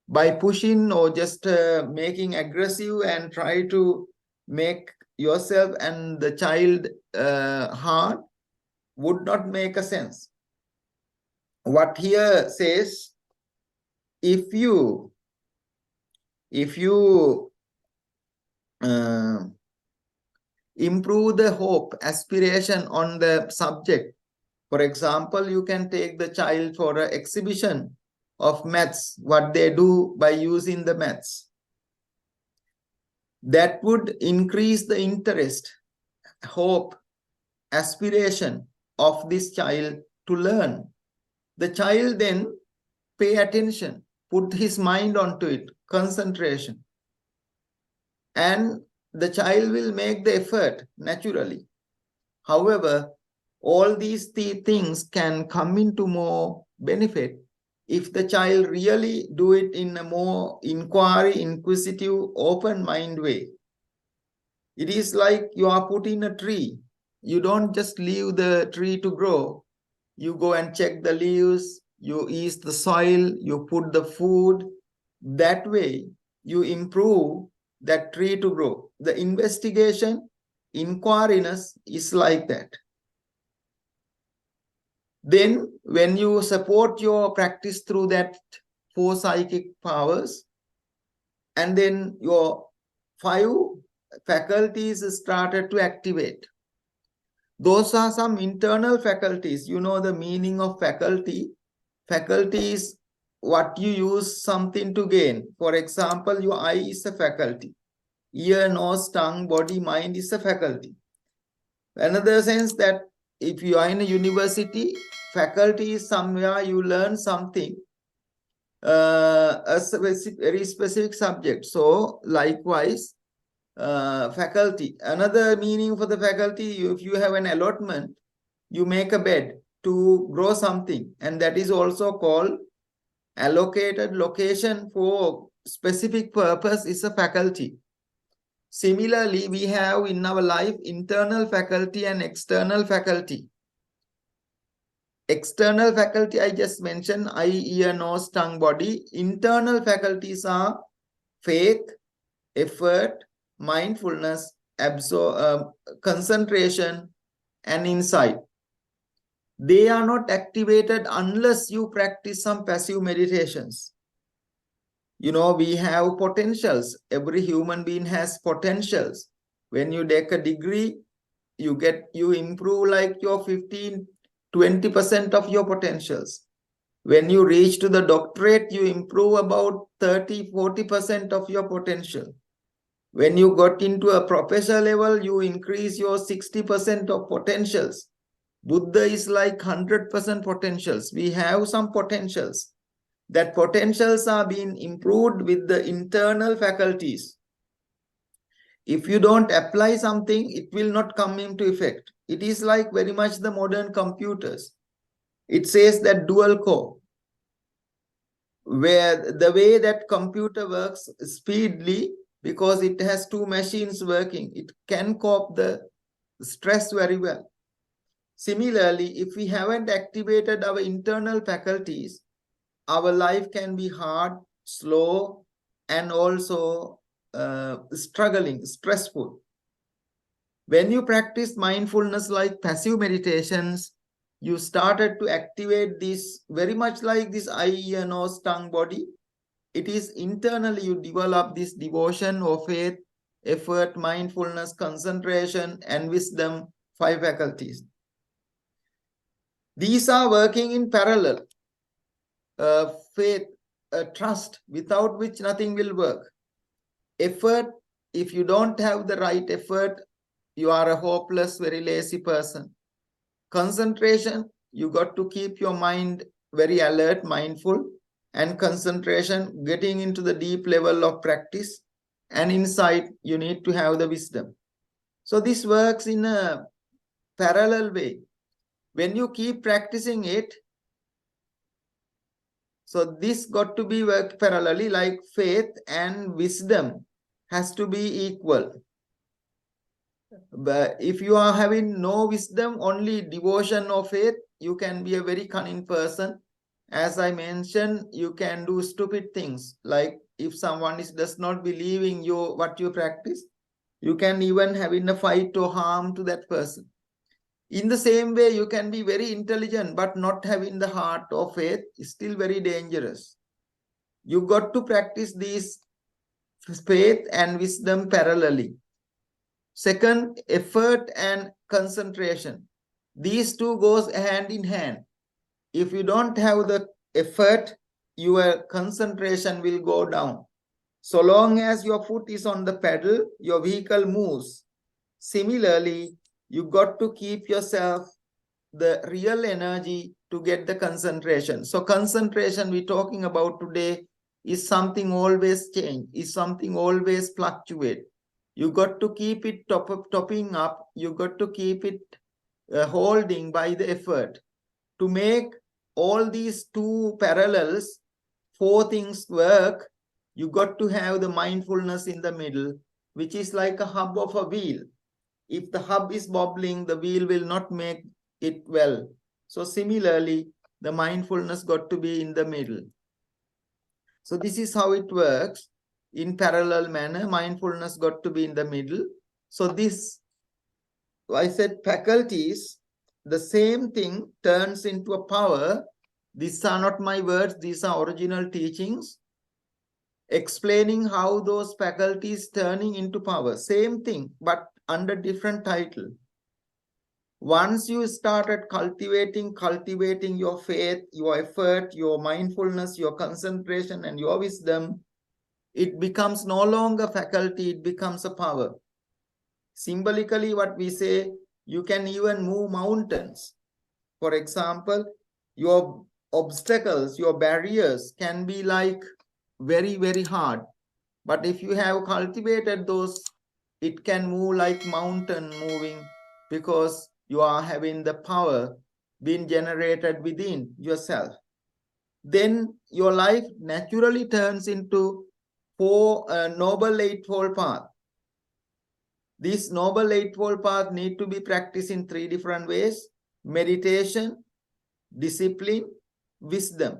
By pushing or just making aggressive and try to make yourself and the child hard would not make a sense. What here says, if you improve the hope, aspiration on the subject. For example, you can take the child for an exhibition of maths, what they do by using the maths. That would increase the interest, hope, aspiration of this child to learn. The child then pay attention, put his mind onto it, concentration. And the child will make the effort naturally. However, all these things can come into more benefit if the child really do it in a more inquiry, inquisitive, open mind way. It is like you are putting a tree. You don't just leave the tree to grow. You go and check the leaves, you ease the soil, you put the food. That way, you improve that tree to grow. The investigation, inquiriness is like that. Then when you support your practice through that 4 psychic powers, and then your 5 faculties started to activate. Those are some internal faculties. You know the meaning of faculty. Faculty is what you use something to gain. For example, your eye is a faculty. Ear, nose, tongue, body, mind is a faculty. Another sense that if you are in a university, faculty is somewhere you learn something, a very specific subject. So likewise, faculty. Another meaning for the faculty, if you have an allotment, you make a bed to grow something, and that is also called allocated location for specific purpose is a faculty. Similarly, we have in our life internal faculty and external faculty. External faculty I just mentioned, eye, ear, nose, tongue, body. Internal faculties are faith, effort, mindfulness, concentration, and insight. They are not activated unless you practice some passive meditations. You know, we have potentials. Every human being has potentials. When you take a degree, you improve like your 15-20% of your potentials. When you reach to the doctorate, you improve about 30-40% of your potential. When you got into a professor level, you increase your 60% of potentials. Buddha is like 100% potentials. We have some potentials. That potentials are being improved with the internal faculties. If you don't apply something, it will not come into effect. It is like very much the modern computers. It says that dual core, where the way that computer works speedily, because it has two machines working, it can cope the stress very well. Similarly, if we haven't activated our internal faculties, our life can be hard, slow, and also struggling, stressful. When you practice mindfulness like passive meditations, you started to activate this very much like this eye, ear, nose, tongue, body. It is internally you develop this devotion or faith, effort, mindfulness, concentration, and wisdom, 5 faculties. These are working in parallel. Faith, trust, without which nothing will work. Effort, if you don't have the right effort, you are a hopeless, very lazy person. Concentration, you got to keep your mind very alert, mindful, and concentration, getting into the deep level of practice. And insight, you need to have the wisdom. So this works in a parallel way. When you keep practicing it, so this got to be worked parallelly, like faith and wisdom has to be equal. But if you are having no wisdom, only devotion or faith, you can be a very cunning person. As I mentioned, you can do stupid things. Like if someone does not believe in you, what you practice, you can even have in a fight or harm to that person. In the same way, you can be very intelligent, but not having the heart or faith is still very dangerous. You got to practice these faith and wisdom parallelly. Second, effort and concentration. These two goes hand in hand. If you don't have the effort, your concentration will go down. So long as your foot is on the pedal, your vehicle moves. Similarly, you got to keep yourself the real energy to get the concentration. So concentration we're talking about today is something always change, is something always fluctuate. You got to keep it topping up. You got to keep it holding by the effort. To make all these two parallels, 4 things work, you got to have the mindfulness in the middle, which is like a hub of a wheel. If the hub is wobbling, the wheel will not make it well. So similarly, the mindfulness got to be in the middle. So this is how it works. In parallel manner, mindfulness got to be in the middle. So this, I said faculties, the same thing turns into a power. These are not my words, these are original teachings explaining how those faculties turning into power. Same thing, but under different title. Once you started cultivating your faith, your effort, your mindfulness, your concentration, and your wisdom, it becomes no longer faculty, it becomes a power. Symbolically, what we say, you can even move mountains. For example, your obstacles, your barriers can be like very, very hard. But if you have cultivated those, it can move like mountain moving, because you are having the power being generated within yourself. Then your life naturally turns into 4 Noble Eightfold Path. This Noble Eightfold Path need to be practiced in 3 different ways. Meditation, discipline, wisdom.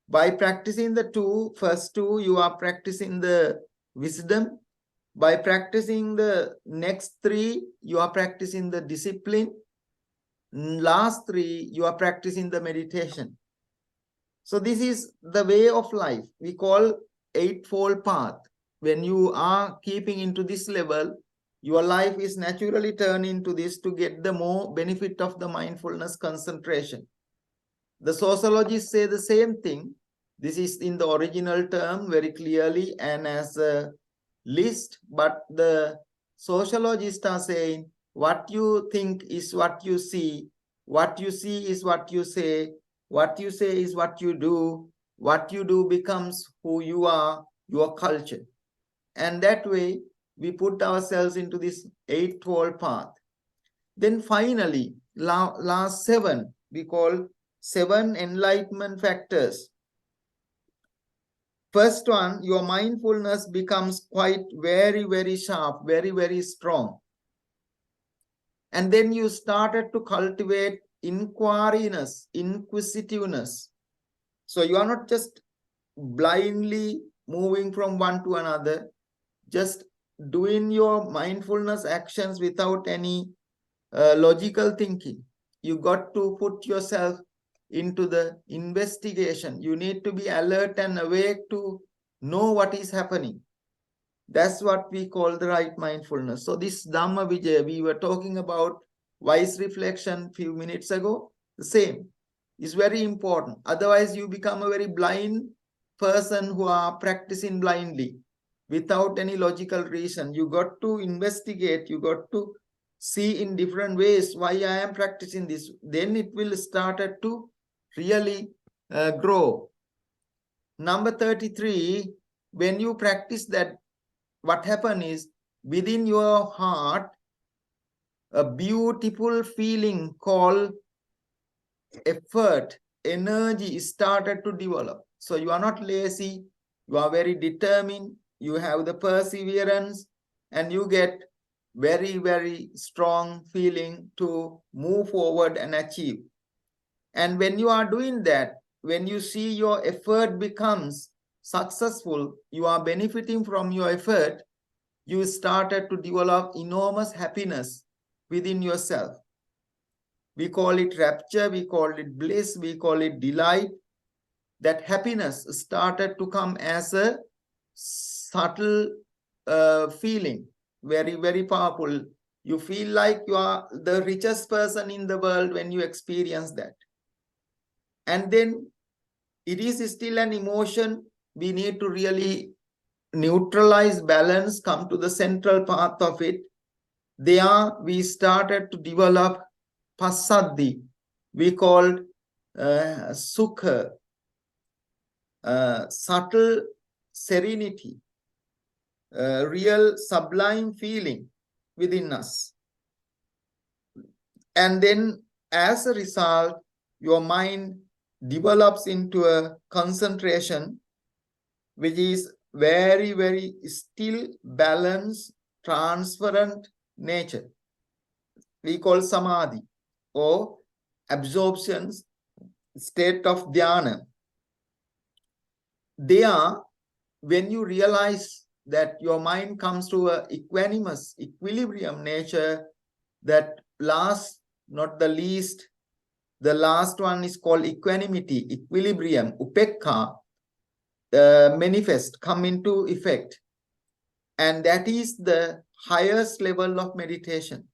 By practicing the first two, you are practicing the wisdom. By practicing the next three, you are practicing the discipline. Last three, you are practicing the meditation. So this is the way of life. We call eightfold path. When you are keeping into this level, your life is naturally turned into this to get the more benefit of the mindfulness concentration. The sociologists say the same thing. This is in the original term very clearly and as a list, but the sociologists are saying what you think is what you see is what you say is what you do becomes who you are, your culture. And that way we put ourselves into this eightfold path. Then finally, last seven, we call 7 enlightenment factors. First one, your mindfulness becomes quite very, very sharp, very, very strong. And then you started to cultivate inquisiveness. So you are not just blindly moving from one to another, just doing your mindfulness actions without any logical thinking. You got to put yourself into the investigation. You need to be alert and awake to know what is happening. That's what we call the right mindfulness. So this Dhamma Vijaya, we were talking about wise reflection a few minutes ago. The same is very important. Otherwise, you become a very blind person who are practicing blindly without any logical reason. You got to investigate. You got to see in different ways why I am practicing this. Then it will start to really grow. Number 33, when you practice that, what happens is within your heart, a beautiful feeling called effort, energy started to develop. So you are not lazy, you are very determined, you have the perseverance, and you get very, very strong feeling to move forward and achieve. And when you are doing that, when you see your effort becomes successful, you are benefiting from your effort, you started to develop enormous happiness within yourself. We call it rapture, we call it bliss, we call it delight. That happiness started to come as a subtle feeling, very, very powerful. You feel like you are the richest person in the world when you experience that. And then it is still an emotion. We need to really neutralize, balance, come to the central path of it. There we started to develop passaddhi. We called sukha, subtle serenity, real sublime feeling within us. And then as a result, your mind develops into a concentration which is very, very still, balanced, transparent nature. We call samadhi or absorption state of dhyana. There, when you realize that your mind comes to a equanimous, equilibrium nature, that last, not the least, the last one is called equanimity, equilibrium, upekha, manifest, come into effect. And that is the highest level of meditation.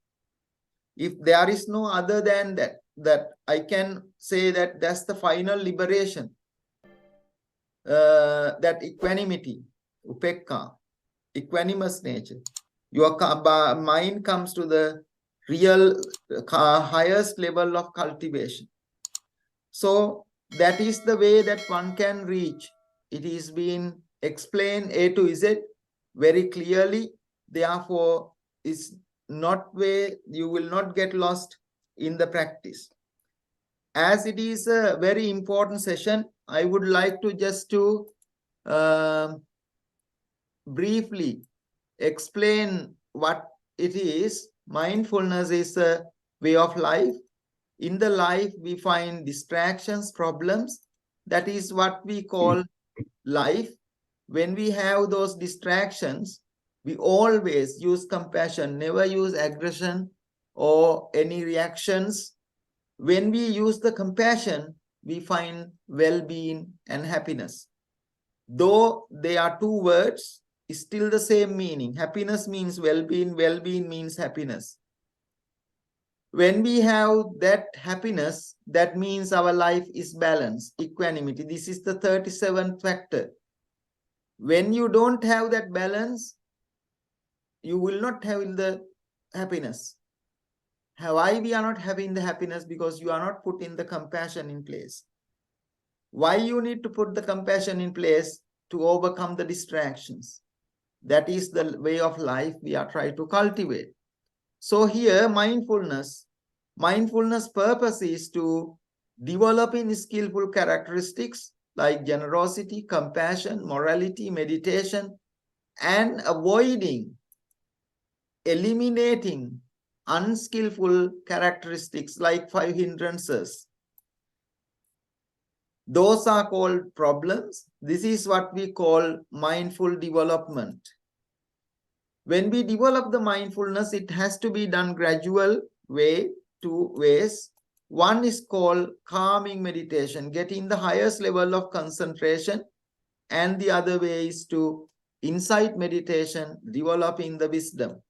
If there is no other than that I can say that that's the final liberation. That equanimity, upekka, equanimous nature. Your mind comes to the real highest level of cultivation. So that is the way that one can reach. It is being explained A to Z very clearly. Therefore, it's not way you will not get lost in the practice. As it is a very important session, I would like to just to briefly explain what it is. Mindfulness is a way of life. In the life, we find distractions, problems. That is what we call life. When we have those distractions, we always use compassion, never use aggression or any reactions. When we use the compassion, we find well-being and happiness. Though they are two words, still the same meaning. Happiness means well-being, well-being means happiness. When we have that happiness, that means our life is balanced, equanimity. This is the 37th factor. When you don't have that balance, you will not have the happiness. Why we are not having the happiness? Because you are not putting the compassion in place. Why you need to put the compassion in place? To overcome the distractions. That is the way of life we are trying to cultivate. So here, mindfulness purpose is to developing skillful characteristics like generosity, compassion, morality, meditation, and eliminating unskillful characteristics like 5 hindrances. Those are called problems. This is what we call mindful development. When we develop the mindfulness, it has to be done gradual way, 2 ways. One is called calming meditation, getting the highest level of concentration. And the other way is to insight meditation, developing the wisdom.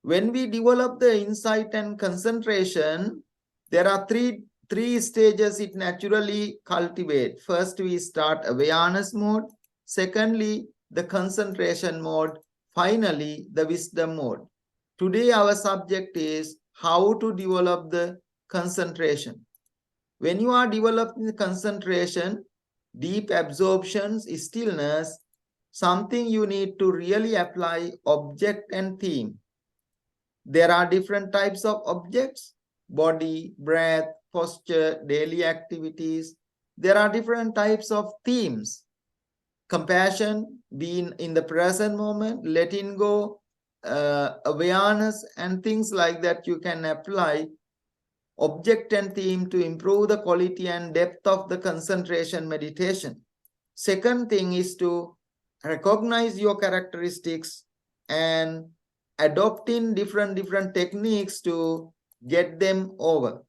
When we develop the insight and concentration, there are three stages it naturally cultivates. First, we start awareness mode. Secondly, the concentration mode. Finally, the wisdom mode. Today, our subject is how to develop the concentration. When you are developing the concentration, deep absorptions, stillness, something you need to really apply object and theme. There are different types of objects, body, breath, posture, daily activities. There are different types of themes. Compassion, being in the present moment, letting go, awareness, and things like that you can apply object and theme to improve the quality and depth of the concentration meditation. Second thing is to recognize your characteristics and adopting different techniques to get them over.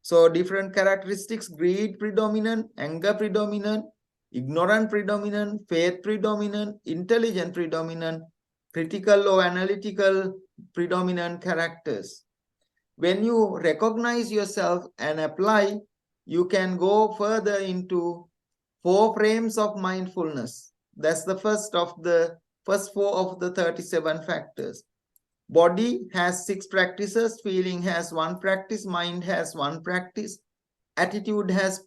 So different characteristics: greed predominant, anger predominant, ignorant predominant, faith predominant, intelligent predominant, critical or analytical predominant characters. When you recognize yourself and apply, you can go further into 4 frames of mindfulness. That's the first 4 of the 37 factors. Body has 6 practices, feeling has 1 practice, mind has 1 practice, attitude has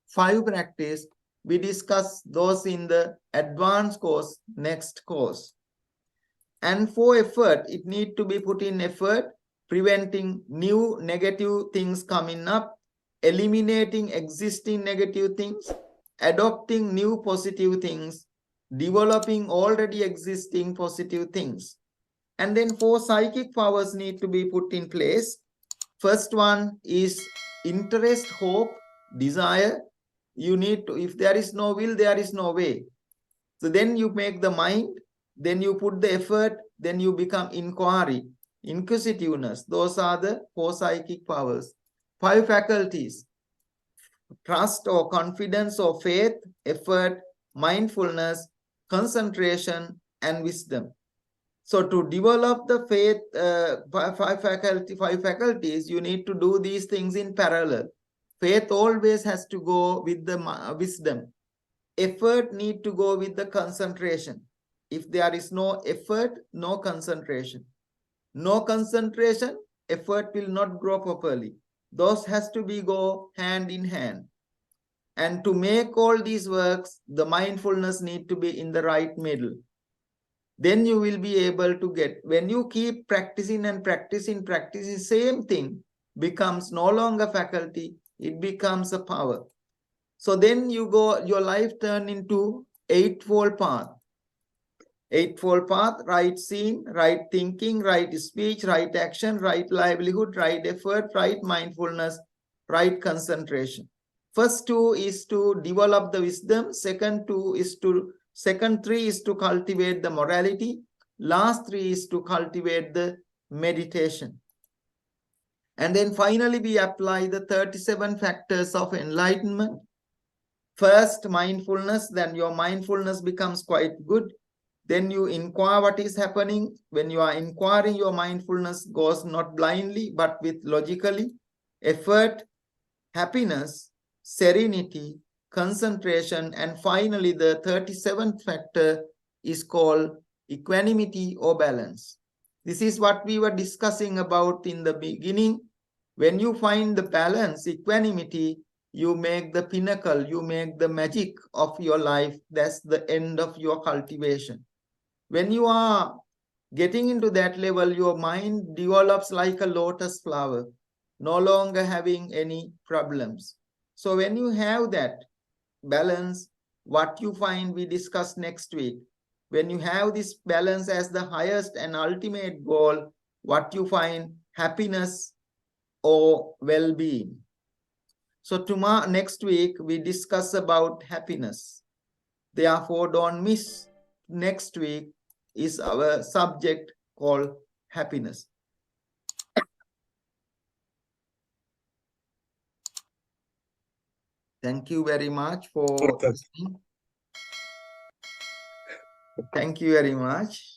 5 practice. We discuss those in the advanced course, next course. And for effort, it need to be put in effort, preventing new negative things coming up, eliminating existing negative things, adopting new positive things, developing already existing positive things. And then 4 psychic powers need to be put in place. First one is interest, hope, desire. You need to, if there is no will, there is no way. So then you make the mind, then you put the effort, then you become inquiry, inquisitiveness. Those are the 4 psychic powers. 5 faculties: trust or confidence or faith, effort, mindfulness, concentration, and wisdom. So to develop the faith, 5 faculties, you need to do these things in parallel. Faith always has to go with the wisdom. Effort need to go with the concentration. If there is no effort, no concentration. No concentration, effort will not grow properly. Those has to be go hand in hand. And to make all these works, the mindfulness need to be in the right middle. Then you will be able to get, when you keep practicing and practicing, same thing becomes no longer faculty, it becomes a power. So then you go, your life turn into 8-fold path. Eightfold Path: right scene, right thinking, right speech, right action, right livelihood, right effort, right mindfulness, right concentration. First two is to develop the wisdom. Second three is to cultivate the morality. Last three is to cultivate the meditation. And then finally, we apply the 37 factors of enlightenment. First, mindfulness, then your mindfulness becomes quite good. Then you inquire what is happening. When you are inquiring, your mindfulness goes not blindly, but with logically. Effort, happiness, serenity, concentration, and finally, the 37th factor is called equanimity or balance. This is what we were discussing about in the beginning. When you find the balance, equanimity, you make the pinnacle, you make the magic of your life. That's the end of your cultivation. When you are getting into that level, your mind develops like a lotus flower, no longer having any problems. So when you have that balance, what you find, we discuss next week. When you have this balance as the highest and ultimate goal, what you find, happiness or well-being. So tomorrow, next week, we discuss about happiness. Therefore, don't miss. Next week is our subject called happiness. Thank you very much for listening. Thank you very much.